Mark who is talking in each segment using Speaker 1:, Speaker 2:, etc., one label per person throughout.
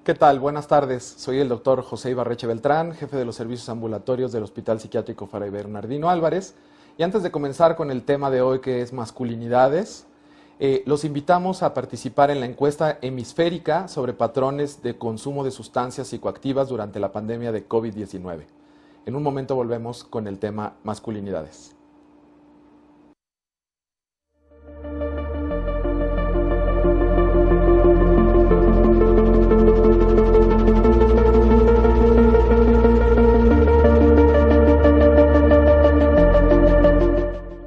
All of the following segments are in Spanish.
Speaker 1: ¿Qué tal? Buenas tardes. Soy el doctor José Ibarreche Beltrán, jefe de los servicios ambulatorios del Hospital Psiquiátrico Fray Bernardino Álvarez. Y antes de comenzar con el tema de hoy, que es masculinidades, los invitamos a participar en la encuesta hemisférica sobre patrones de consumo de sustancias psicoactivas durante la pandemia de COVID-19. En un momento volvemos con el tema masculinidades.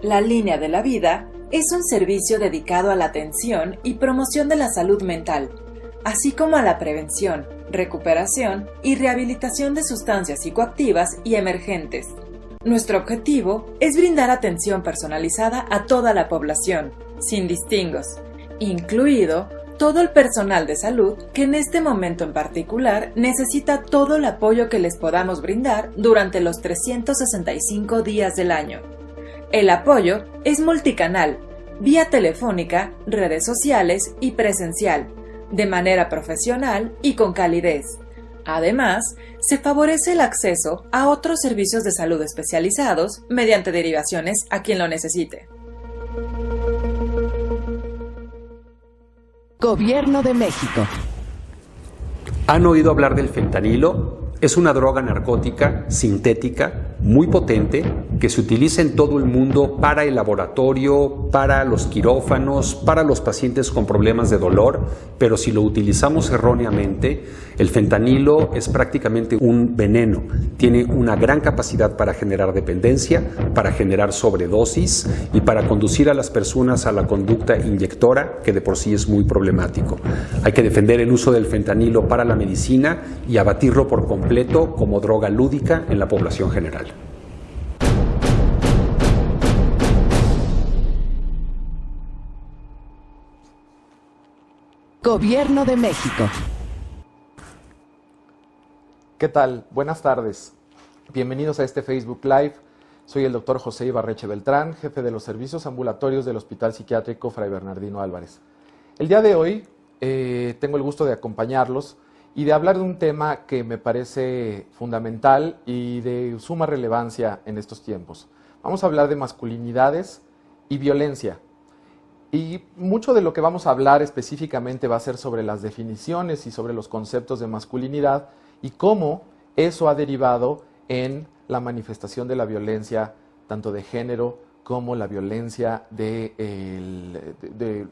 Speaker 2: La Línea de la Vida es un servicio dedicado a la atención y promoción de la salud mental, así como a la prevención, recuperación y rehabilitación de sustancias psicoactivas y emergentes. Nuestro objetivo es brindar atención personalizada a toda la población, sin distingos, incluido todo el personal de salud que en este momento en particular necesita todo el apoyo que les podamos brindar durante los 365 días del año. El apoyo es multicanal, vía telefónica, redes sociales y presencial, de manera profesional y con calidez. Además, se favorece el acceso a otros servicios de salud especializados mediante derivaciones a quien lo necesite.
Speaker 3: Gobierno de México.
Speaker 4: ¿Han oído hablar del fentanilo? Es una droga narcótica sintética muy potente que se utiliza en todo el mundo para el laboratorio, para los quirófanos, para los pacientes con problemas de dolor, pero si lo utilizamos erróneamente, el fentanilo es prácticamente un veneno. Tiene una gran capacidad para generar dependencia, para generar sobredosis y para conducir a las personas a la conducta inyectora, que de por sí es muy problemático. Hay que defender el uso del fentanilo para la medicina y abatirlo por completo como droga lúdica en la población general.
Speaker 3: Gobierno de México.
Speaker 1: ¿Qué tal? Buenas tardes. Bienvenidos a este Facebook Live. Soy el doctor José Ibarreche Beltrán, jefe de los servicios ambulatorios del Hospital Psiquiátrico Fray Bernardino Álvarez. El día de hoy tengo el gusto de acompañarlos y de hablar de un tema que me parece fundamental y de suma relevancia en estos tiempos. Vamos a hablar de masculinidades y violencia. Y mucho de lo que vamos a hablar específicamente va a ser sobre las definiciones y sobre los conceptos de masculinidad y cómo eso ha derivado en la manifestación de la violencia, tanto de género como la violencia de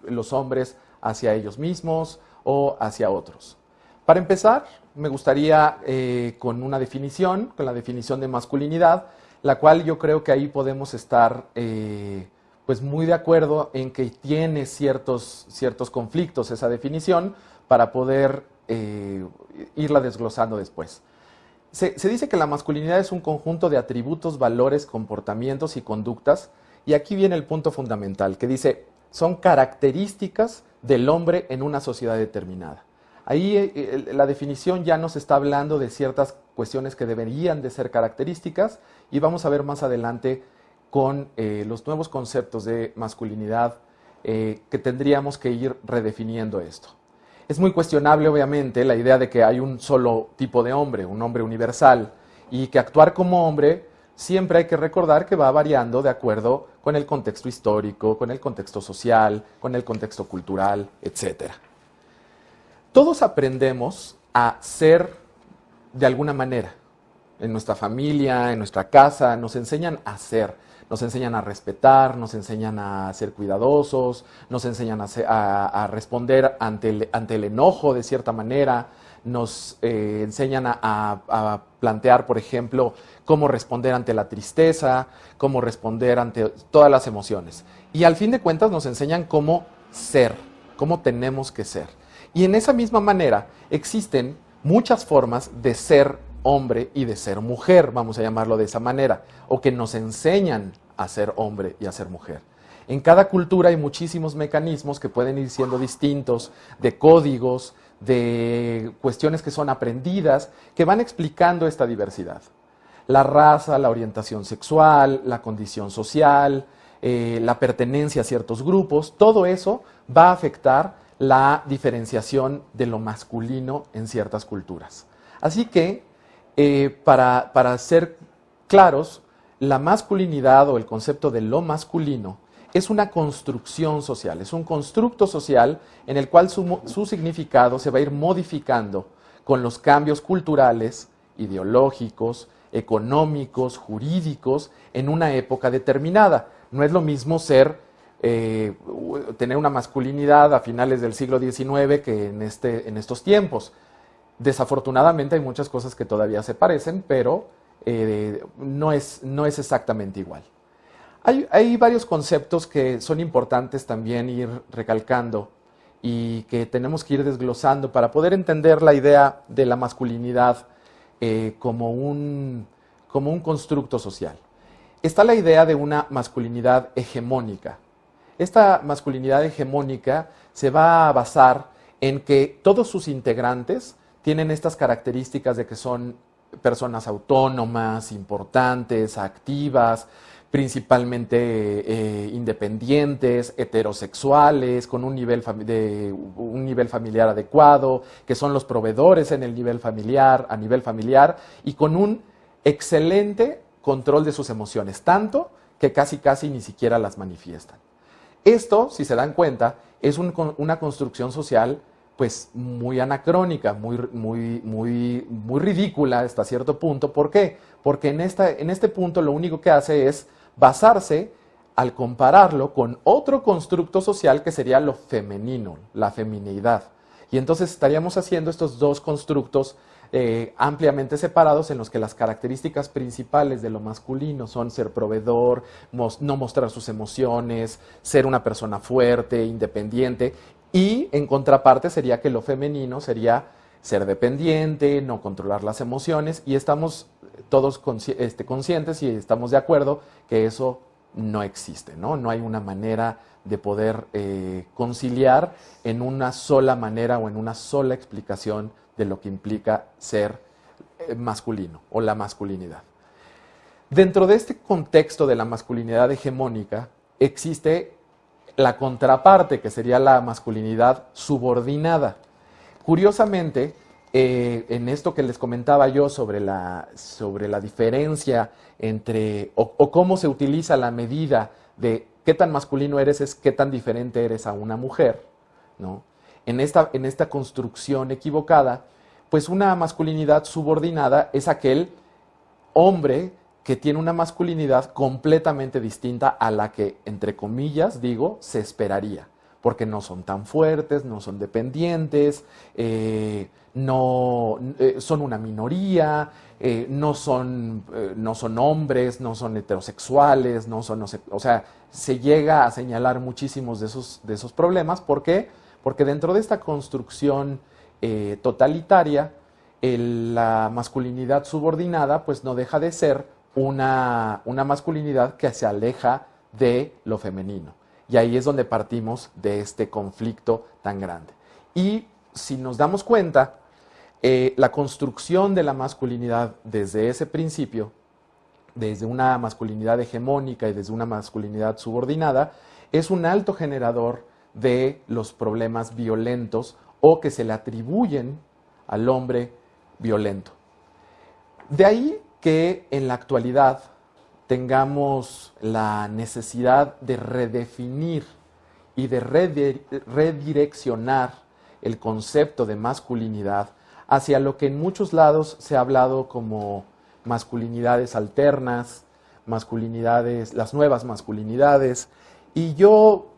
Speaker 1: los hombres hacia ellos mismos o hacia otros. Para empezar, me gustaría con una definición, con la definición de masculinidad, la cual yo creo que ahí podemos estar pues muy de acuerdo en que tiene ciertos conflictos esa definición para poder irla desglosando después. Se dice que la masculinidad es un conjunto de atributos, valores, comportamientos y conductas, y aquí viene el punto fundamental, que dice, son características del hombre en una sociedad determinada. Ahí la definición ya nos está hablando de ciertas cuestiones que deberían de ser características, y vamos a ver más adelante con los nuevos conceptos de masculinidad que tendríamos que ir redefiniendo esto. Es muy cuestionable, obviamente, la idea de que hay un solo tipo de hombre, un hombre universal, y que actuar como hombre siempre hay que recordar que va variando de acuerdo con el contexto histórico, con el contexto social, con el contexto cultural, etc. Todos aprendemos a ser de alguna manera. En nuestra familia, en nuestra casa, nos enseñan a ser. Nos enseñan a respetar, nos enseñan a ser cuidadosos, nos enseñan a responder ante el enojo de cierta manera, nos enseñan a plantear, por ejemplo, cómo responder ante la tristeza, cómo responder ante todas las emociones. Y al fin de cuentas nos enseñan cómo ser, cómo tenemos que ser. Y en esa misma manera existen muchas formas de ser hombre y de ser mujer, vamos a llamarlo de esa manera, o que nos enseñan a ser hombre y a ser mujer. En cada cultura hay muchísimos mecanismos que pueden ir siendo distintos, de códigos, de cuestiones que son aprendidas, que van explicando esta diversidad. La raza, la orientación sexual, la condición social, la pertenencia a ciertos grupos, todo eso va a afectar la diferenciación de lo masculino en ciertas culturas. Así que, para ser claros, la masculinidad o el concepto de lo masculino es una construcción social, es un constructo social en el cual su significado se va a ir modificando con los cambios culturales, ideológicos, económicos, jurídicos, en una época determinada. No es lo mismo tener una masculinidad a finales del siglo XIX que en estos tiempos. Desafortunadamente hay muchas cosas que todavía se parecen, pero no es exactamente igual. Hay varios conceptos que son importantes también ir recalcando y que tenemos que ir desglosando para poder entender la idea de la masculinidad como un constructo social. Está la idea de una masculinidad hegemónica. Esta masculinidad hegemónica se va a basar en que todos sus integrantes tienen estas características de que son personas autónomas, importantes, activas, principalmente independientes, heterosexuales, con un nivel familiar adecuado, que son los proveedores a nivel familiar y con un excelente control de sus emociones, tanto que casi ni siquiera las manifiestan. Esto, si se dan cuenta, es una construcción social pues muy anacrónica, muy ridícula hasta cierto punto. ¿Por qué? Porque en este punto lo único que hace es basarse al compararlo con otro constructo social que sería lo femenino, la femineidad. Y entonces estaríamos haciendo estos dos constructos ampliamente separados en los que las características principales de lo masculino son ser proveedor, no mostrar sus emociones, ser una persona fuerte, independiente, y en contraparte sería que lo femenino sería ser dependiente, no controlar las emociones, y estamos todos conscientes y estamos de acuerdo que eso no existe, ¿no? No hay una manera de poder conciliar en una sola manera o en una sola explicación de lo que implica ser masculino o la masculinidad. Dentro de este contexto de la masculinidad hegemónica existe la contraparte, que sería la masculinidad subordinada. Curiosamente, en esto que les comentaba yo sobre la diferencia entre, o cómo se utiliza la medida de qué tan masculino eres es qué tan diferente eres a una mujer, ¿no? En esta construcción equivocada, pues una masculinidad subordinada es aquel hombre que tiene una masculinidad completamente distinta a la que, entre comillas, digo, se esperaría, porque no son tan fuertes, no son dependientes, son una minoría, no son hombres, no son heterosexuales, o sea, se llega a señalar muchísimos de esos problemas. ¿Por qué? Porque dentro de esta construcción totalitaria, la masculinidad subordinada pues no deja de ser una masculinidad que se aleja de lo femenino. Y ahí es donde partimos de este conflicto tan grande. Y si nos damos cuenta, la construcción de la masculinidad desde ese principio, desde una masculinidad hegemónica y desde una masculinidad subordinada, es un alto generador de los problemas violentos o que se le atribuyen al hombre violento. De ahí que en la actualidad tengamos la necesidad de redefinir y de redireccionar el concepto de masculinidad hacia lo que en muchos lados se ha hablado como masculinidades alternas, las nuevas masculinidades. Y yo,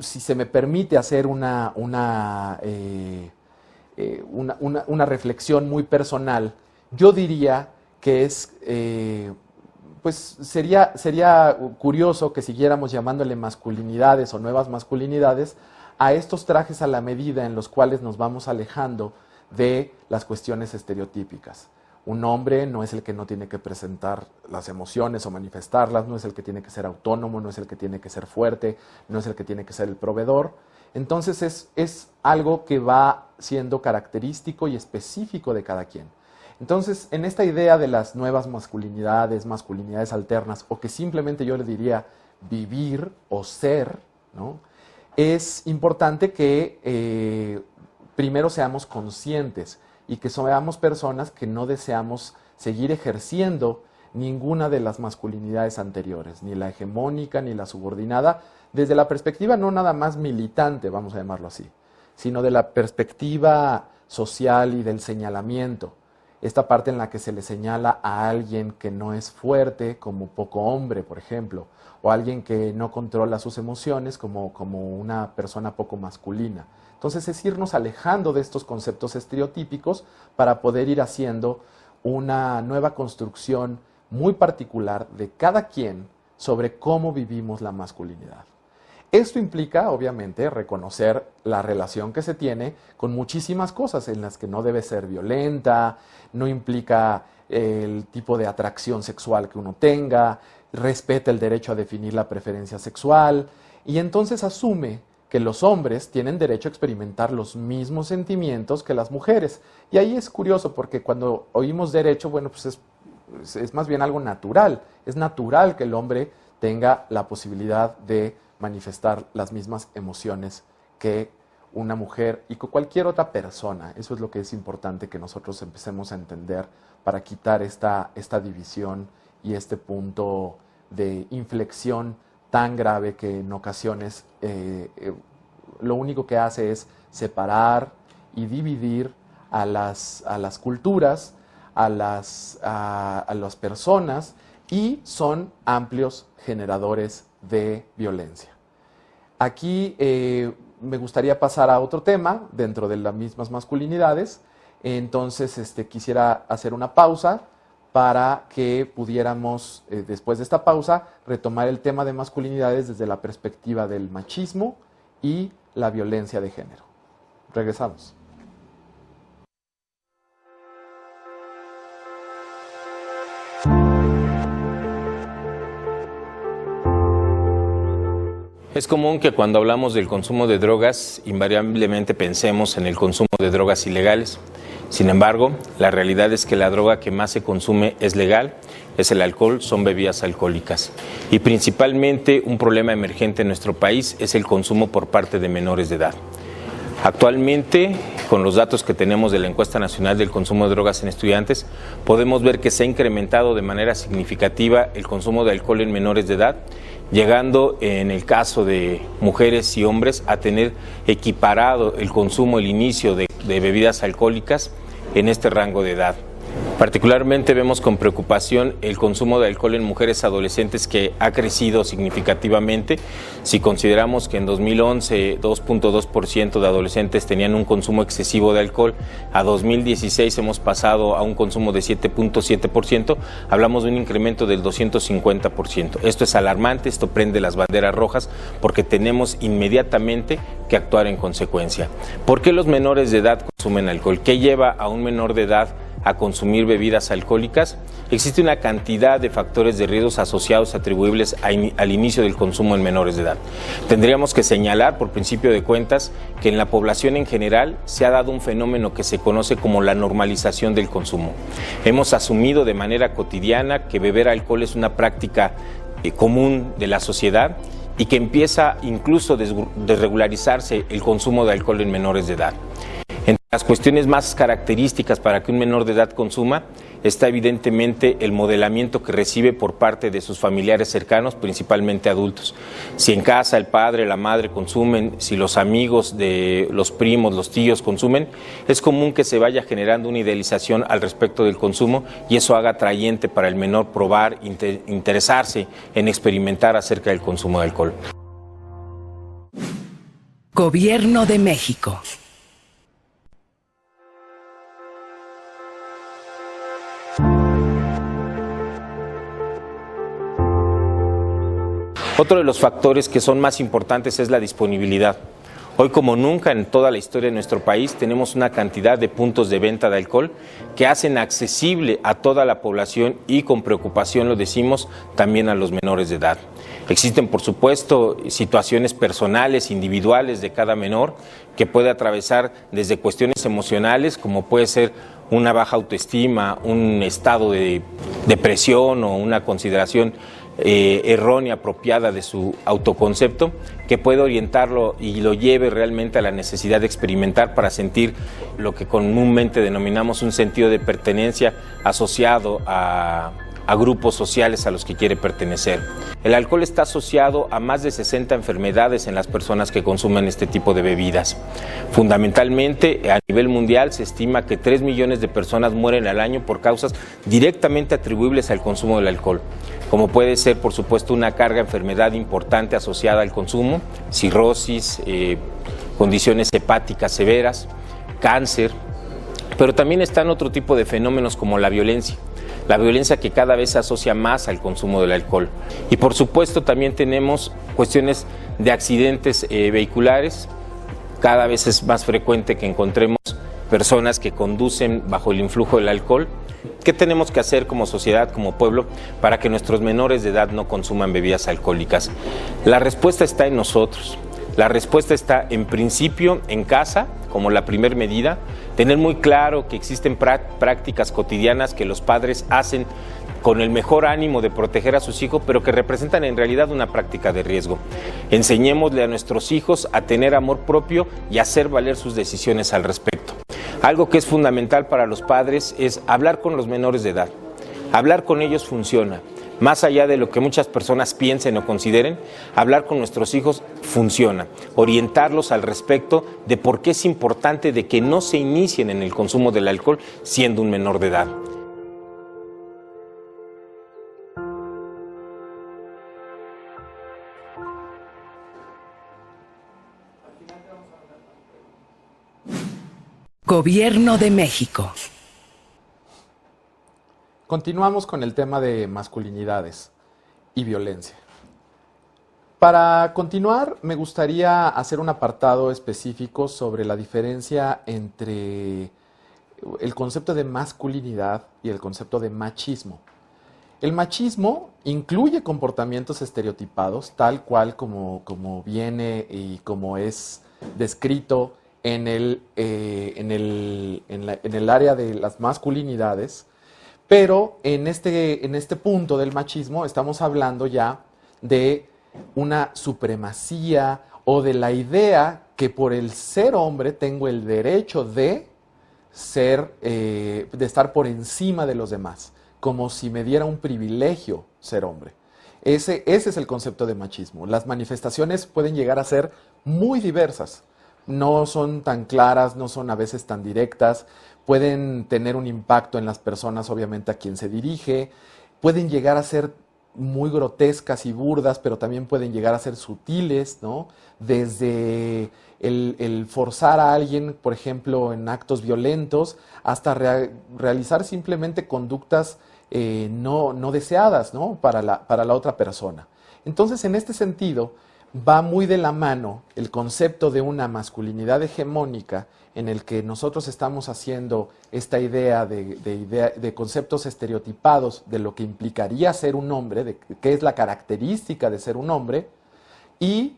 Speaker 1: si se me permite hacer una reflexión muy personal, yo diría que pues sería curioso que siguiéramos llamándole masculinidades o nuevas masculinidades a estos trajes a la medida en los cuales nos vamos alejando de las cuestiones estereotípicas. Un hombre no es el que no tiene que presentar las emociones o manifestarlas, no es el que tiene que ser autónomo, no es el que tiene que ser fuerte, no es el que tiene que ser el proveedor. Entonces es algo que va siendo característico y específico de cada quien. Entonces, en esta idea de las nuevas masculinidades alternas, o que simplemente yo le diría vivir o ser, ¿no? es importante que primero seamos conscientes y que seamos personas que no deseamos seguir ejerciendo ninguna de las masculinidades anteriores, ni la hegemónica ni la subordinada, desde la perspectiva no nada más militante, vamos a llamarlo así, sino de la perspectiva social y del señalamiento. Esta parte en la que se le señala a alguien que no es fuerte como poco hombre, por ejemplo, o alguien que no controla sus emociones como una persona poco masculina. Entonces es irnos alejando de estos conceptos estereotípicos para poder ir haciendo una nueva construcción muy particular de cada quien sobre cómo vivimos la masculinidad. Esto implica, obviamente, reconocer la relación que se tiene con muchísimas cosas en las que no debe ser violenta, no implica el tipo de atracción sexual que uno tenga, respeta el derecho a definir la preferencia sexual y entonces asume que los hombres tienen derecho a experimentar los mismos sentimientos que las mujeres. Y ahí es curioso porque cuando oímos derecho, bueno, pues es más bien algo natural. Es natural que el hombre tenga la posibilidad de manifestar las mismas emociones que una mujer y que cualquier otra persona. Eso es lo que es importante que nosotros empecemos a entender para quitar esta división y este punto de inflexión tan grave que en ocasiones lo único que hace es separar y dividir a las culturas, a las personas, y son amplios generadores de violencia. Aquí me gustaría pasar a otro tema dentro de las mismas masculinidades. Entonces quisiera hacer una pausa para que pudiéramos, después de esta pausa, retomar el tema de masculinidades desde la perspectiva del machismo y la violencia de género. Regresamos.
Speaker 5: Es común que cuando hablamos del consumo de drogas, invariablemente pensemos en el consumo de drogas ilegales. Sin embargo, la realidad es que la droga que más se consume es legal, es el alcohol, son bebidas alcohólicas. Y principalmente un problema emergente en nuestro país es el consumo por parte de menores de edad. Actualmente, con los datos que tenemos de la Encuesta Nacional del Consumo de Drogas en Estudiantes, podemos ver que se ha incrementado de manera significativa el consumo de alcohol en menores de edad, llegando en el caso de mujeres y hombres a tener equiparado el consumo, el inicio de bebidas alcohólicas en este rango de edad. Particularmente vemos con preocupación el consumo de alcohol en mujeres adolescentes, que ha crecido significativamente. Si consideramos que en 2011 2.2% de adolescentes tenían un consumo excesivo de alcohol, a 2016 hemos pasado a un consumo de 7.7%, hablamos de un incremento del 250%. Esto es alarmante, esto prende las banderas rojas porque tenemos inmediatamente que actuar en consecuencia. ¿Por qué los menores de edad consumen alcohol? ¿Qué lleva a un menor de edad a consumir bebidas alcohólicas? Existe una cantidad de factores de riesgos asociados atribuibles al inicio del consumo en menores de edad. Tendríamos que señalar, por principio de cuentas, que en la población en general se ha dado un fenómeno que se conoce como la normalización del consumo. Hemos asumido de manera cotidiana que beber alcohol es una práctica común de la sociedad y que empieza incluso a desregularizarse el consumo de alcohol en menores de edad. Entre las cuestiones más características para que un menor de edad consuma está evidentemente el modelamiento que recibe por parte de sus familiares cercanos, principalmente adultos. Si en casa el padre, la madre consumen, si los amigos de los primos, los tíos consumen, es común que se vaya generando una idealización al respecto del consumo y eso haga atrayente para el menor probar, interesarse en experimentar acerca del consumo de alcohol.
Speaker 3: Gobierno de México.
Speaker 5: Otro de los factores que son más importantes es la disponibilidad. Hoy, como nunca en toda la historia de nuestro país, tenemos una cantidad de puntos de venta de alcohol que hacen accesible a toda la población y, con preocupación lo decimos, también a los menores de edad. Existen, por supuesto, situaciones personales, individuales de cada menor que puede atravesar desde cuestiones emocionales, como puede ser una baja autoestima, un estado de depresión o una consideración errónea, apropiada de su autoconcepto, que puede orientarlo y lo lleve realmente a la necesidad de experimentar para sentir lo que comúnmente denominamos un sentido de pertenencia asociado a grupos sociales a los que quiere pertenecer. El alcohol está asociado a más de 60 enfermedades en las personas que consumen este tipo de bebidas. Fundamentalmente, a nivel mundial se estima que 3 millones de personas mueren al año por causas directamente atribuibles al consumo del alcohol, como puede ser, por supuesto, una carga de enfermedad importante asociada al consumo, cirrosis, condiciones hepáticas severas, cáncer, pero también están otro tipo de fenómenos como la violencia que cada vez se asocia más al consumo del alcohol. Y por supuesto también tenemos cuestiones de accidentes vehiculares. Cada vez es más frecuente que encontremos personas que conducen bajo el influjo del alcohol. ¿Qué tenemos que hacer como sociedad, como pueblo, para que nuestros menores de edad no consuman bebidas alcohólicas? La respuesta está en nosotros. La respuesta está en principio en casa, como la primera medida, tener muy claro que existen prácticas cotidianas que los padres hacen con el mejor ánimo de proteger a sus hijos, pero que representan en realidad una práctica de riesgo. Enseñémosle a nuestros hijos a tener amor propio y a hacer valer sus decisiones al respecto. Algo que es fundamental para los padres es hablar con los menores de edad. Hablar con ellos funciona. Más allá de lo que muchas personas piensen o consideren, hablar con nuestros hijos funciona. Orientarlos al respecto de por qué es importante de que no se inicien en el consumo del alcohol siendo un menor de edad.
Speaker 3: Gobierno de México.
Speaker 1: Continuamos con el tema de masculinidades y violencia. Para continuar, me gustaría hacer un apartado específico sobre la diferencia entre el concepto de masculinidad y el concepto de machismo. El machismo incluye comportamientos estereotipados, tal cual como viene y como es descrito en el área de las masculinidades. Pero en este punto del machismo estamos hablando ya de una supremacía o de la idea que por el ser hombre tengo el derecho de estar por encima de los demás, como si me diera un privilegio ser hombre. Ese es el concepto de machismo. Las manifestaciones pueden llegar a ser muy diversas. No son tan claras, no son a veces tan directas, pueden tener un impacto en las personas, obviamente, a quien se dirige, pueden llegar a ser muy grotescas y burdas, pero también pueden llegar a ser sutiles, ¿no? Desde el forzar a alguien, por ejemplo, en actos violentos, hasta realizar simplemente conductas no deseadas, ¿no? Para la otra persona. Entonces, en este sentido, va muy de la mano el concepto de una masculinidad hegemónica en el que nosotros estamos haciendo esta idea de conceptos estereotipados de lo que implicaría ser un hombre, de qué es la característica de ser un hombre, y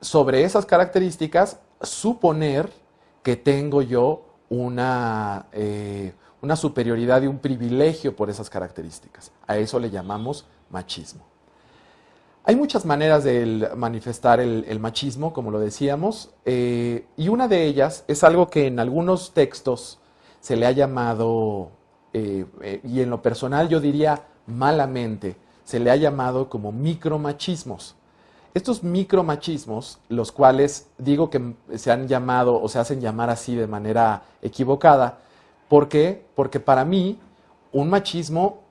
Speaker 1: sobre esas características suponer que tengo yo una superioridad y un privilegio por esas características. A eso le llamamos machismo. Hay muchas maneras de manifestar el machismo, como lo decíamos, y una de ellas es algo que en algunos textos se le ha llamado, y en lo personal yo diría malamente, se le ha llamado como micromachismos. Estos micromachismos, los cuales digo que se han llamado o se hacen llamar así de manera equivocada, ¿por qué? Porque para mí un machismo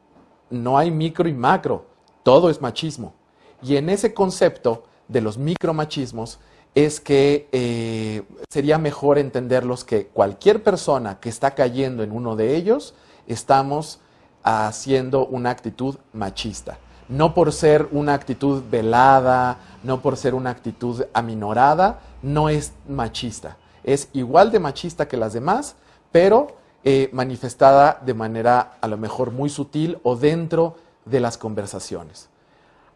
Speaker 1: no hay micro y macro, todo es machismo. Y en ese concepto de los micromachismos es que sería mejor entenderlos que cualquier persona que está cayendo en uno de ellos, estamos haciendo una actitud machista. No por ser una actitud velada, no por ser una actitud aminorada, no es machista. Es igual de machista que las demás, pero manifestada de manera a lo mejor muy sutil o dentro de las conversaciones.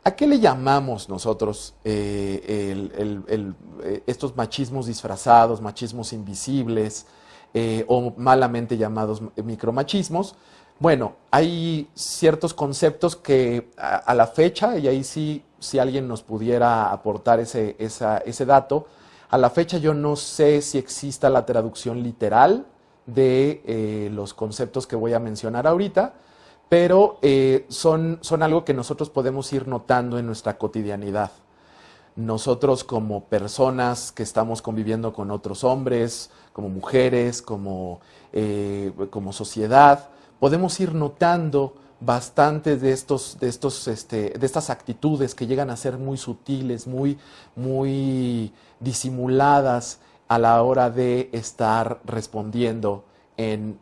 Speaker 1: ¿A qué le llamamos nosotros estos machismos disfrazados, machismos invisibles o malamente llamados micromachismos? Bueno, hay ciertos conceptos que a la fecha, y ahí sí, si alguien nos pudiera aportar ese dato, a la fecha yo no sé si exista la traducción literal de los conceptos que voy a mencionar ahorita, pero son algo que nosotros podemos ir notando en nuestra cotidianidad. Nosotros como personas que estamos conviviendo con otros hombres, como mujeres, como sociedad, podemos ir notando bastante de estas actitudes que llegan a ser muy sutiles, muy disimuladas a la hora de estar respondiendo en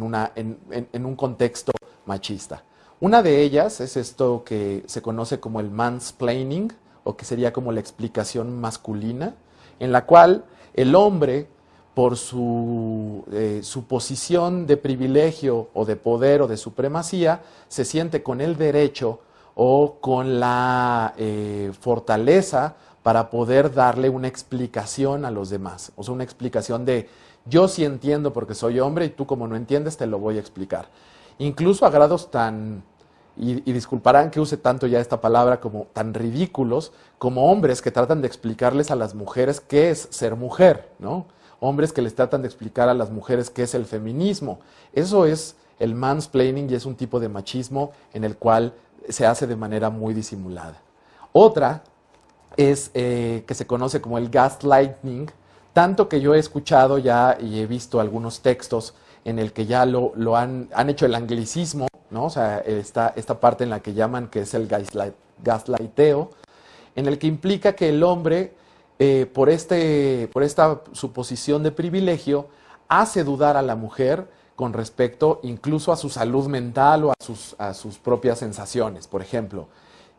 Speaker 1: un contexto machista. Una de ellas es esto que se conoce como el mansplaining, o que sería como la explicación masculina, en la cual el hombre, por su posición de privilegio o de poder o de supremacía, se siente con el derecho o con la fortaleza para poder darle una explicación a los demás. O sea, una explicación de yo sí entiendo porque soy hombre y tú como no entiendes te lo voy a explicar. Incluso a grados tan, y disculparán que use tanto ya esta palabra, como tan ridículos, como hombres que tratan de explicarles a las mujeres qué es ser mujer, ¿no? Hombres que les tratan de explicar a las mujeres qué es el feminismo. Eso es el mansplaining y es un tipo de machismo en el cual se hace de manera muy disimulada. Otra es que se conoce como el gaslighting, tanto que yo he escuchado ya y he visto algunos textos en el que ya lo han hecho el anglicismo, ¿no? O sea, esta parte en la que llaman que es el gaslighteo, en el que implica que el hombre, por esta suposición de privilegio, hace dudar a la mujer con respecto incluso a su salud mental o a sus propias sensaciones. Por ejemplo,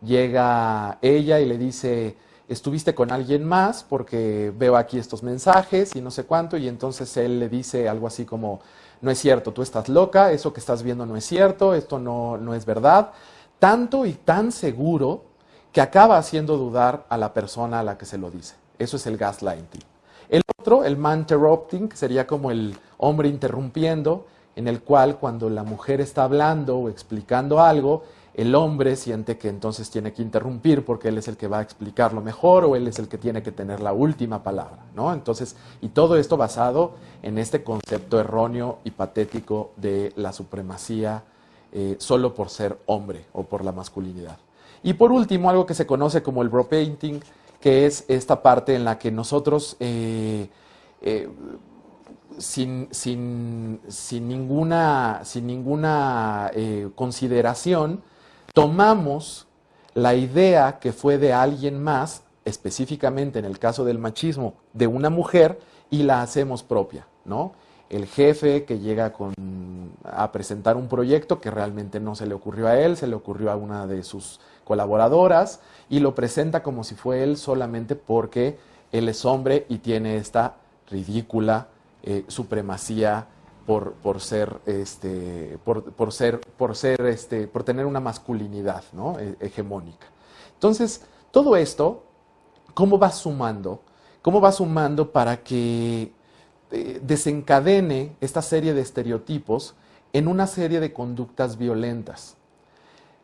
Speaker 1: llega ella y le dice, estuviste con alguien más porque veo aquí estos mensajes y no sé cuánto, y entonces él le dice algo así como, no es cierto, tú estás loca, eso que estás viendo no es cierto, esto no es verdad, tanto y tan seguro que acaba haciendo dudar a la persona a la que se lo dice. Eso es el gaslighting. El otro, el maninterrupting, sería como el hombre interrumpiendo, en el cual cuando la mujer está hablando o explicando algo, el hombre siente que entonces tiene que interrumpir porque él es el que va a explicarlo mejor o él es el que tiene que tener la última palabra, ¿no? Entonces, y todo esto basado en este concepto erróneo y patético de la supremacía solo por ser hombre o por la masculinidad. Y por último, algo que se conoce como el bro painting, que es esta parte en la que nosotros sin ninguna consideración tomamos la idea que fue de alguien más, específicamente en el caso del machismo, de una mujer, y la hacemos propia, ¿no? El jefe que llega a presentar un proyecto que realmente no se le ocurrió a él, se le ocurrió a una de sus colaboradoras, y lo presenta como si fue él solamente porque él es hombre y tiene esta ridícula supremacía por tener una masculinidad, ¿no? Hegemónica. Entonces, todo esto, ¿cómo va sumando? ¿Cómo va sumando para que desencadene esta serie de estereotipos en una serie de conductas violentas?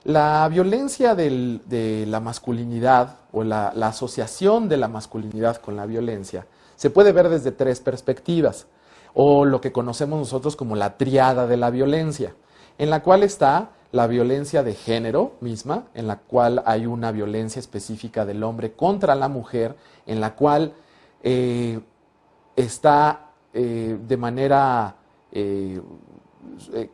Speaker 1: La violencia de la masculinidad o la asociación de la masculinidad con la violencia se puede ver desde tres perspectivas, o lo que conocemos nosotros como la tríada de la violencia, en la cual está la violencia de género misma, en la cual hay una violencia específica del hombre contra la mujer, en la cual está de manera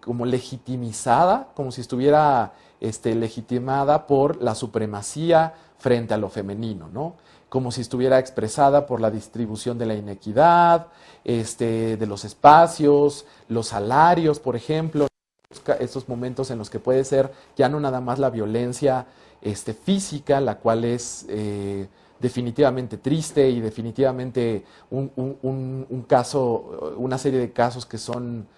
Speaker 1: como legitimizada, como si estuviera legitimada por la supremacía frente a lo femenino, ¿no? Como si estuviera expresada por la distribución de la inequidad, de los espacios, los salarios, por ejemplo, estos momentos en los que puede ser ya no nada más la violencia física, la cual es definitivamente triste y definitivamente un caso, una serie de casos que son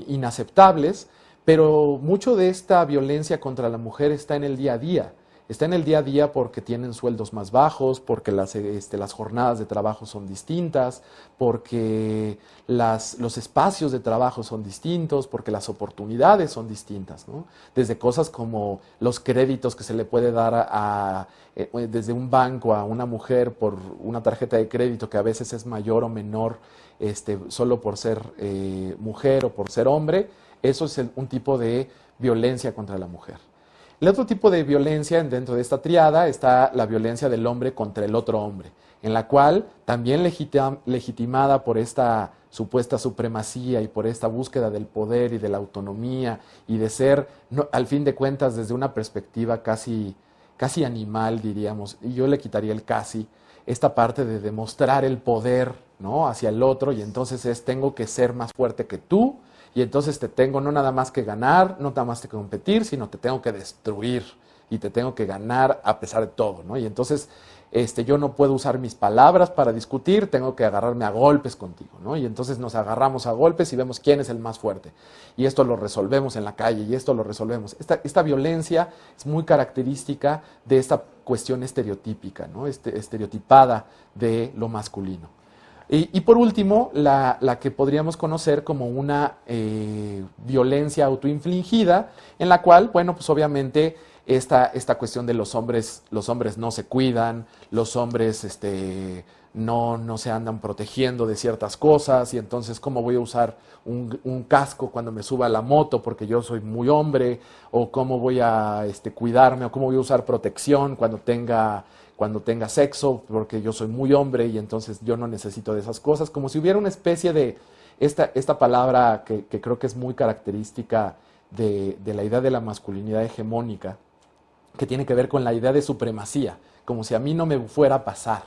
Speaker 1: inaceptables, pero mucho de esta violencia contra la mujer está en el día a día, Está en el día a día porque tienen sueldos más bajos, porque las jornadas de trabajo son distintas, porque los espacios de trabajo son distintos, porque las oportunidades son distintas, ¿no? Desde cosas como los créditos que se le puede dar desde un banco a una mujer por una tarjeta de crédito que a veces es mayor o menor solo por ser mujer o por ser hombre. Eso es un tipo de violencia contra la mujer. El otro tipo de violencia dentro de esta triada está la violencia del hombre contra el otro hombre, en la cual también legitimada por esta supuesta supremacía y por esta búsqueda del poder y de la autonomía y de ser, al fin de cuentas, desde una perspectiva casi animal, diríamos, y yo le quitaría el casi, esta parte de demostrar el poder, ¿no?, hacia el otro, y entonces tengo que ser más fuerte que tú, y entonces te tengo no nada más que ganar, no nada más que competir, sino te tengo que destruir y te tengo que ganar a pesar de todo, ¿no? Y entonces yo no puedo usar mis palabras para discutir, tengo que agarrarme a golpes contigo, ¿no? Y entonces nos agarramos a golpes y vemos quién es el más fuerte. Y esto lo resolvemos en la calle y esto lo resolvemos. Esta violencia es muy característica de esta cuestión estereotípica, ¿no? Estereotipada de lo masculino. Y por último, la que podríamos conocer como una violencia autoinfligida, en la cual, bueno, pues obviamente esta cuestión de los hombres no se cuidan, los hombres no se andan protegiendo de ciertas cosas, y entonces cómo voy a usar un casco cuando me suba a la moto porque yo soy muy hombre, o cómo voy a cuidarme, o cómo voy a usar protección cuando tenga sexo, porque yo soy muy hombre y entonces yo no necesito de esas cosas, como si hubiera una especie de esta palabra que creo que es muy característica de la idea de la masculinidad hegemónica, que tiene que ver con la idea de supremacía, como si a mí no me fuera a pasar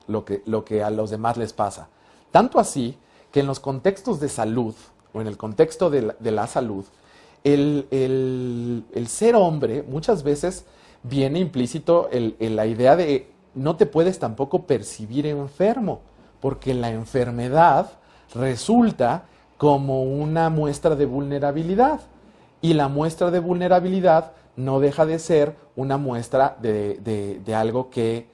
Speaker 1: lo que a los demás les pasa. Tanto así que en los contextos de salud, o en el contexto de la salud, el ser hombre muchas veces viene implícito la idea de no te puedes tampoco percibir enfermo, porque la enfermedad resulta como una muestra de vulnerabilidad, y la muestra de vulnerabilidad no deja de ser una muestra de algo que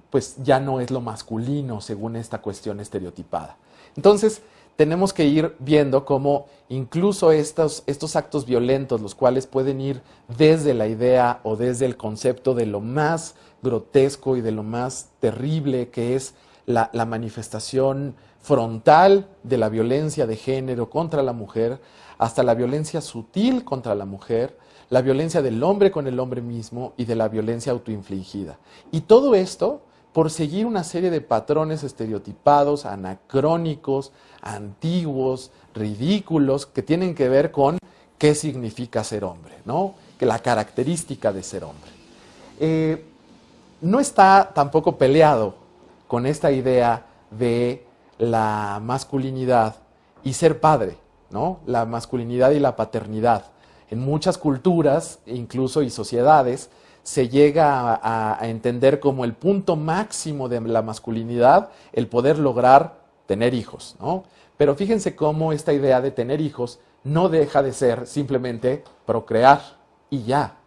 Speaker 1: pues ya no es lo masculino según esta cuestión estereotipada. Entonces, tenemos que ir viendo cómo incluso estos actos violentos, los cuales pueden ir desde la idea o desde el concepto de lo más grotesco y de lo más terrible, que es la manifestación frontal de la violencia de género contra la mujer, hasta la violencia sutil contra la mujer, la violencia del hombre con el hombre mismo y de la violencia autoinfligida. Y todo esto por seguir una serie de patrones estereotipados, anacrónicos, antiguos, ridículos, que tienen que ver con qué significa ser hombre, ¿no? Que la característica de ser hombre. No está tampoco peleado con esta idea de la masculinidad y ser padre, ¿no? La masculinidad y la paternidad. En muchas culturas, incluso y sociedades, se llega a entender como el punto máximo de la masculinidad el poder lograr tener hijos, ¿no? Pero fíjense cómo esta idea de tener hijos no deja de ser simplemente procrear y ya,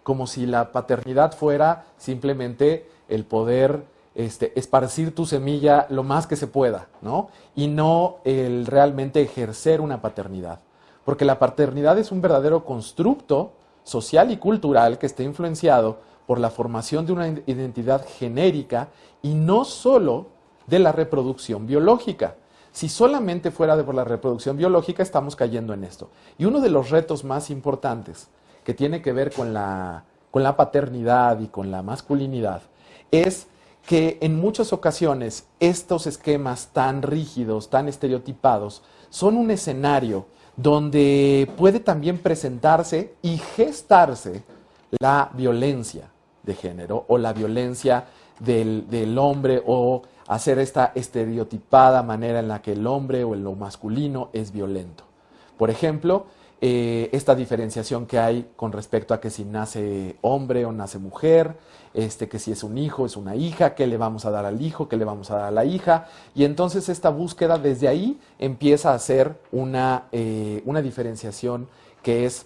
Speaker 1: como si la paternidad fuera simplemente el poder esparcir tu semilla lo más que se pueda, ¿no? Y no el realmente ejercer una paternidad, porque la paternidad es un verdadero constructo social y cultural que está influenciado por la formación de una identidad genérica y no solo de la reproducción biológica. Si solamente fuera por la reproducción biológica, estamos cayendo en esto. Y uno de los retos más importantes que tiene que ver con la paternidad y con la masculinidad es que en muchas ocasiones estos esquemas tan rígidos, tan estereotipados, son un escenario donde puede también presentarse y gestarse la violencia de género o la violencia del hombre, o hacer esta estereotipada manera en la que el hombre o lo masculino es violento. Por ejemplo, esta diferenciación que hay con respecto a que si nace hombre o nace mujer, que si es un hijo, es una hija, qué le vamos a dar al hijo, qué le vamos a dar a la hija, y entonces esta búsqueda desde ahí empieza a ser una diferenciación que es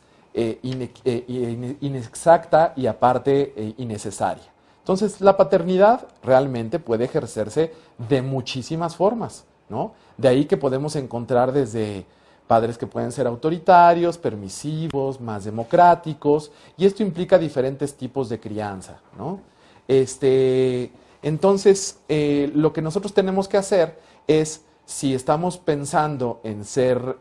Speaker 1: inexacta y aparte innecesaria. Entonces, la paternidad realmente puede ejercerse de muchísimas formas, ¿no? De ahí que podemos encontrar desde padres que pueden ser autoritarios, permisivos, más democráticos, y esto implica diferentes tipos de crianza, ¿no? Entonces, lo que nosotros tenemos que hacer es, si estamos pensando en ser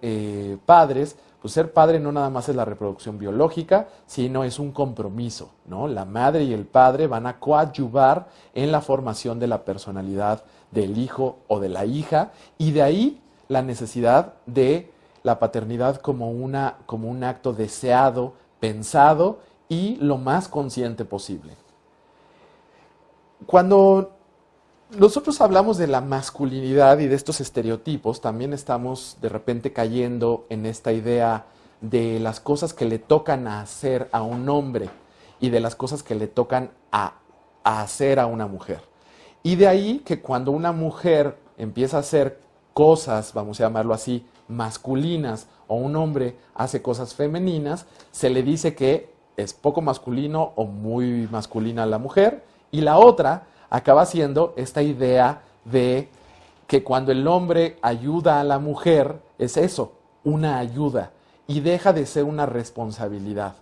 Speaker 1: padres, pues ser padre no nada más es la reproducción biológica, sino es un compromiso, ¿no? La madre y el padre van a coadyuvar en la formación de la personalidad del hijo o de la hija, y de ahí la necesidad de la paternidad como un acto deseado, pensado y lo más consciente posible. Cuando nosotros hablamos de la masculinidad y de estos estereotipos, también estamos de repente cayendo en esta idea de las cosas que le tocan a hacer a un hombre y de las cosas que le tocan a hacer a una mujer. Y de ahí que cuando una mujer empieza a hacer cosas, vamos a llamarlo así, masculinas, o un hombre hace cosas femeninas, se le dice que es poco masculino o muy masculina la mujer, y la otra acaba siendo esta idea de que cuando el hombre ayuda a la mujer, es eso, una ayuda, y deja de ser una responsabilidad.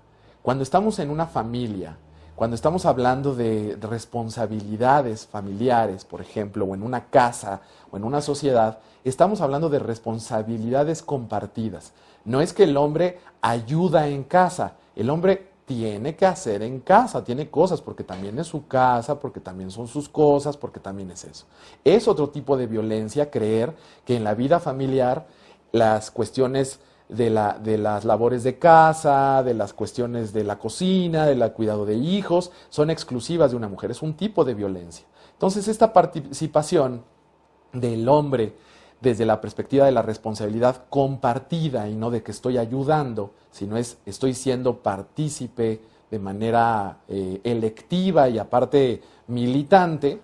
Speaker 1: Cuando estamos en una familia, cuando estamos hablando de responsabilidades familiares, por ejemplo, o en una casa, o en una sociedad, estamos hablando de responsabilidades compartidas. No es que el hombre ayuda en casa, el hombre tiene que hacer en casa, tiene cosas, porque también es su casa, porque también son sus cosas, porque también es eso. Es otro tipo de violencia creer que en la vida familiar las cuestiones de las labores de casa, de las cuestiones de la cocina, del cuidado de hijos, son exclusivas de una mujer. Es un tipo de violencia. Entonces, esta participación del hombre desde la perspectiva de la responsabilidad compartida y no de que estoy ayudando, sino estoy siendo partícipe de manera electiva y aparte militante,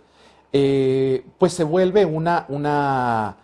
Speaker 1: pues se vuelve una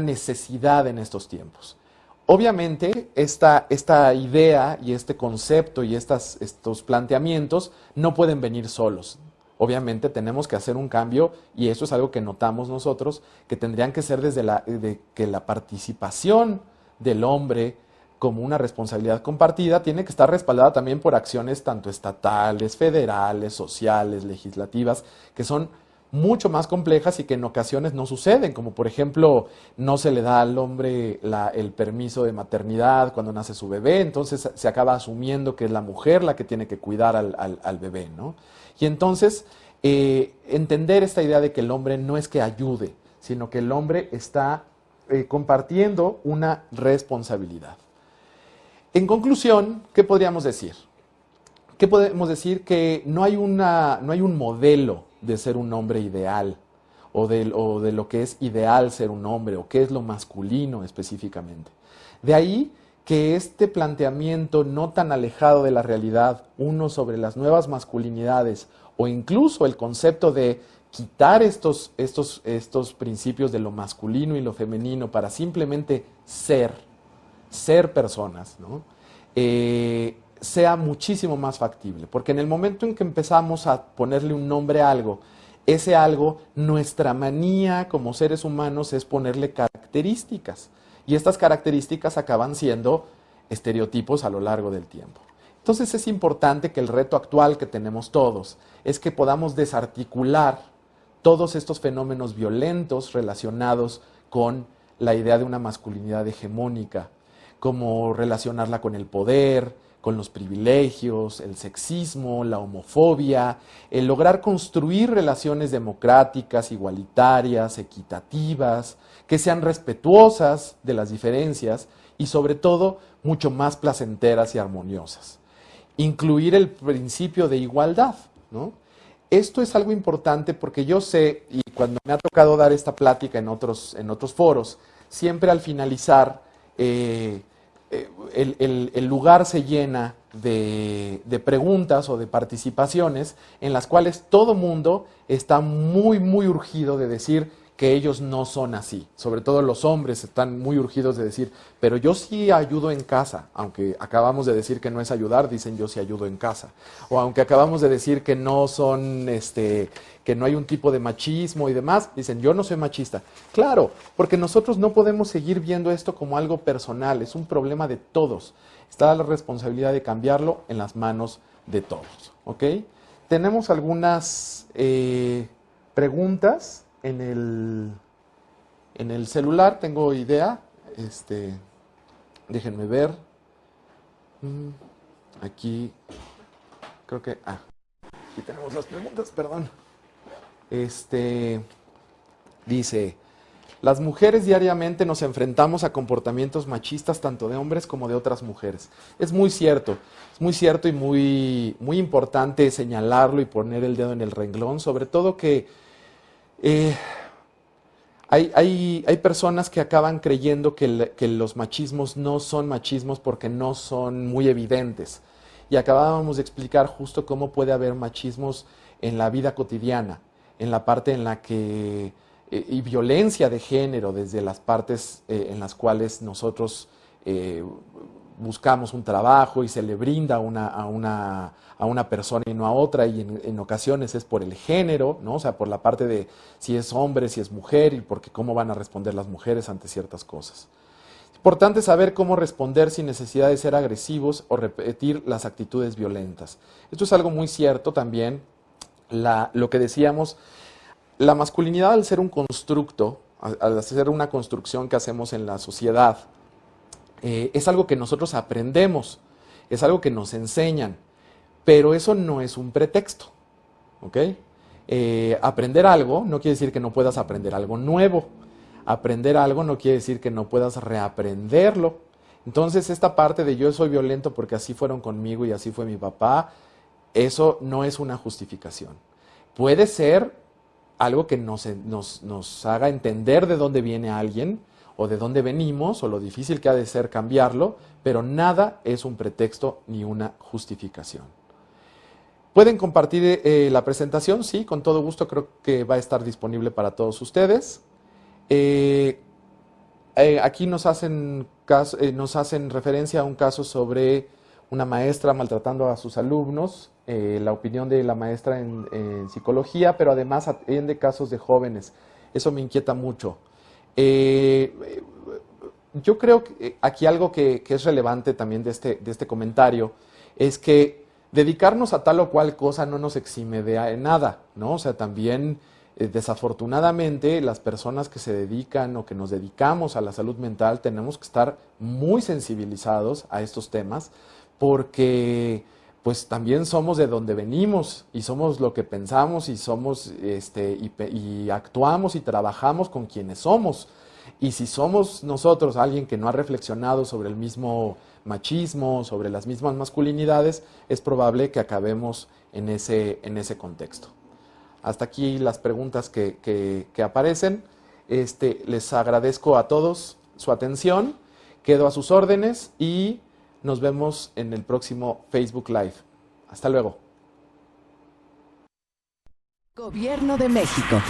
Speaker 1: necesidad en estos tiempos. Obviamente, esta idea y este concepto y estos planteamientos no pueden venir solos. Obviamente tenemos que hacer un cambio, y eso es algo que notamos nosotros, que tendrían que ser desde que la participación del hombre como una responsabilidad compartida tiene que estar respaldada también por acciones tanto estatales, federales, sociales, legislativas, que son mucho más complejas y que en ocasiones no suceden, como por ejemplo no se le da al hombre el permiso de maternidad cuando nace su bebé, entonces se acaba asumiendo que es la mujer la que tiene que cuidar al bebé, ¿no? Y entonces entender esta idea de que el hombre no es que ayude, sino que el hombre está compartiendo una responsabilidad. En conclusión, ¿qué podríamos decir? ¿Qué podemos decir? Que no hay un modelo de ser un hombre ideal, o de lo que es ideal ser un hombre, o qué es lo masculino específicamente. De ahí que este planteamiento no tan alejado de la realidad, uno sobre las nuevas masculinidades, o incluso el concepto de quitar estos principios de lo masculino y lo femenino para simplemente ser personas, ¿no? Sea muchísimo más factible, porque en el momento en que empezamos a ponerle un nombre a algo, ese algo, nuestra manía como seres humanos es ponerle características, y estas características acaban siendo estereotipos a lo largo del tiempo. Entonces es importante que el reto actual que tenemos todos es que podamos desarticular todos estos fenómenos violentos relacionados con la idea de una masculinidad hegemónica, como relacionarla con el poder, con los privilegios, el sexismo, la homofobia, el lograr construir relaciones democráticas, igualitarias, equitativas, que sean respetuosas de las diferencias y sobre todo mucho más placenteras y armoniosas. Incluir el principio de igualdad, ¿no? Esto es algo importante porque yo sé, y cuando me ha tocado dar esta plática en otros foros, siempre al finalizar el lugar se llena de preguntas o de participaciones en las cuales todo mundo está muy, muy urgido de decir que ellos no son así. Sobre todo los hombres están muy urgidos de decir, pero yo sí ayudo en casa, aunque acabamos de decir que no es ayudar, dicen yo sí ayudo en casa. O aunque acabamos de decir que no son, que no hay un tipo de machismo y demás, dicen yo no soy machista. Claro, porque nosotros no podemos seguir viendo esto como algo personal, es un problema de todos. Está la responsabilidad de cambiarlo en las manos de todos, ¿ok? Tenemos algunas preguntas en el celular, tengo idea, déjenme ver, aquí, creo que, aquí tenemos las preguntas, perdón, dice, las mujeres diariamente nos enfrentamos a comportamientos machistas tanto de hombres como de otras mujeres. Es muy cierto y muy, muy importante señalarlo y poner el dedo en el renglón, sobre todo que hay personas que acaban creyendo que los machismos no son machismos porque no son muy evidentes. Y acabábamos de explicar justo cómo puede haber machismos en la vida cotidiana, en la parte en la que y violencia de género desde las partes en las cuales nosotros buscamos un trabajo y se le brinda a una persona y no a otra, y en ocasiones es por el género, ¿no? O sea, por la parte de si es hombre, si es mujer, y porque cómo van a responder las mujeres ante ciertas cosas. Es importante saber cómo responder sin necesidad de ser agresivos o repetir las actitudes violentas. Esto es algo muy cierto también, lo que decíamos. La masculinidad, al ser un constructo, al ser una construcción que hacemos en la sociedad, es algo que nosotros aprendemos, es algo que nos enseñan, pero eso no es un pretexto, ¿ok? Aprender algo no quiere decir que no puedas aprender algo nuevo. Aprender algo no quiere decir que no puedas reaprenderlo. Entonces, esta parte de yo soy violento porque así fueron conmigo y así fue mi papá, eso no es una justificación. Puede ser algo que nos haga entender de dónde viene alguien o de dónde venimos o lo difícil que ha de ser cambiarlo, pero nada es un pretexto ni una justificación. ¿Pueden compartir la presentación? Sí, con todo gusto, creo que va a estar disponible para todos ustedes. Aquí nos hacen referencia a un caso sobre una maestra maltratando a sus alumnos, la opinión de la maestra en psicología, pero además atiende casos de jóvenes. Eso me inquieta mucho. Yo creo que aquí algo que es relevante también de este comentario es que dedicarnos a tal o cual cosa no nos exime de nada, ¿no? O sea, también desafortunadamente las personas que se dedican o que nos dedicamos a la salud mental tenemos que estar muy sensibilizados a estos temas, porque pues también somos de donde venimos y somos lo que pensamos y somos y actuamos y trabajamos con quienes somos. Y si somos nosotros alguien que no ha reflexionado sobre el mismo machismo, sobre las mismas masculinidades, es probable que acabemos en ese contexto. Hasta aquí las preguntas que aparecen. Les agradezco a todos su atención, quedo a sus órdenes y nos vemos en el próximo Facebook Live. Hasta luego.
Speaker 3: Gobierno de México.